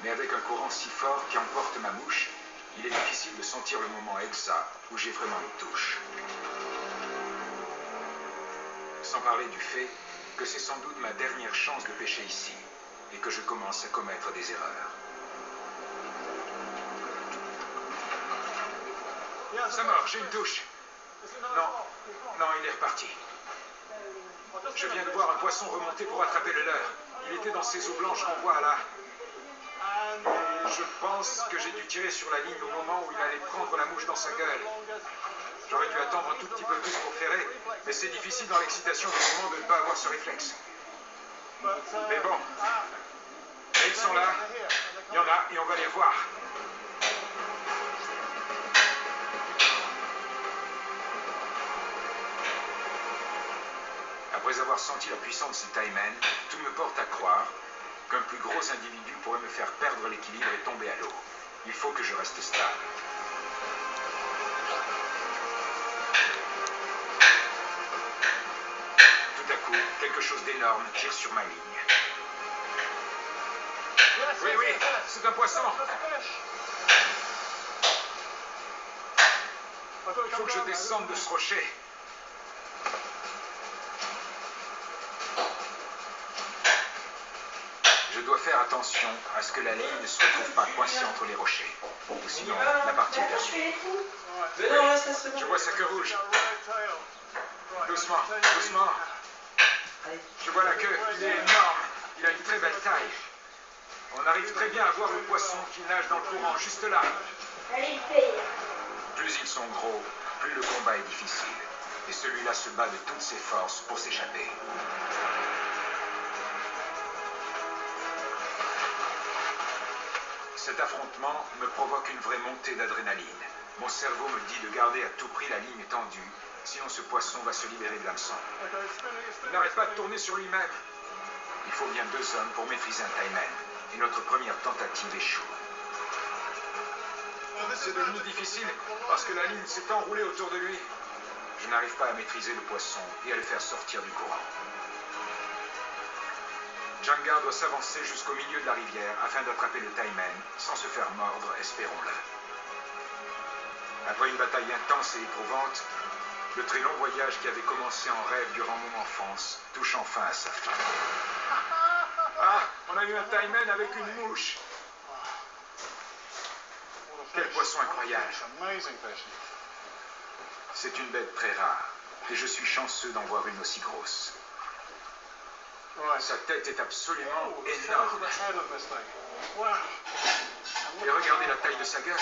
Mais avec un courant si fort qui emporte ma mouche, il est difficile de sentir le moment exact où j'ai vraiment une touche. Sans parler du fait que c'est sans doute ma dernière chance de pêcher ici, et que je commence à commettre des erreurs. Ça mord, j'ai une touche. Non, non, il est reparti. Je viens de voir un poisson remonter pour attraper le leurre. Il était dans ces eaux blanches qu'on voit là. Et je pense que j'ai dû tirer sur la ligne au moment où il allait prendre la mouche dans sa gueule. J'aurais dû attendre un tout petit peu plus pour ferrer, mais c'est difficile dans l'excitation du moment de ne pas avoir ce réflexe. Mais bon, et ils sont là, il y en a, et on va les voir. Après avoir senti la puissance de ces taïmens, tout me porte à croire qu'un plus gros individu pourrait me faire perdre l'équilibre et tomber à l'eau. Il faut que je reste stable. Tout à coup, quelque chose d'énorme tire sur ma ligne. Oui, oui, c'est un poisson. Il faut que je descende de ce rocher. Je dois faire attention à ce que la ligne ne se retrouve pas coincée entre les rochers. Ou sinon, la partie est perdue. Je vois sa queue rouge. Doucement, doucement. Je vois la queue, il est énorme. Il a une très belle taille. On arrive très bien à voir le poisson qui nage dans le courant, juste là. Plus ils sont gros, plus le combat est difficile. Et celui-là se bat de toutes ses forces pour s'échapper. Cet affrontement me provoque une vraie montée d'adrénaline. Mon cerveau me dit de garder à tout prix la ligne tendue, sinon ce poisson va se libérer de l'hameçon. Il n'arrête pas de tourner sur lui-même. Il faut bien 2 hommes pour maîtriser un taimen, et notre première tentative échoue. C'est devenu difficile parce que la ligne s'est enroulée autour de lui. Je n'arrive pas à maîtriser le poisson et à le faire sortir du courant. Janga doit s'avancer jusqu'au milieu de la rivière afin d'attraper le taimen sans se faire mordre, espérons-le. Après une bataille intense et éprouvante, le très long voyage qui avait commencé en rêve durant mon enfance touche enfin à sa fin. Ah, on a eu un taimen avec une mouche. Quel poisson incroyable. C'est une bête très rare, et je suis chanceux d'en voir une aussi grosse. Sa tête est absolument énorme. Et regardez la taille de sa gueule.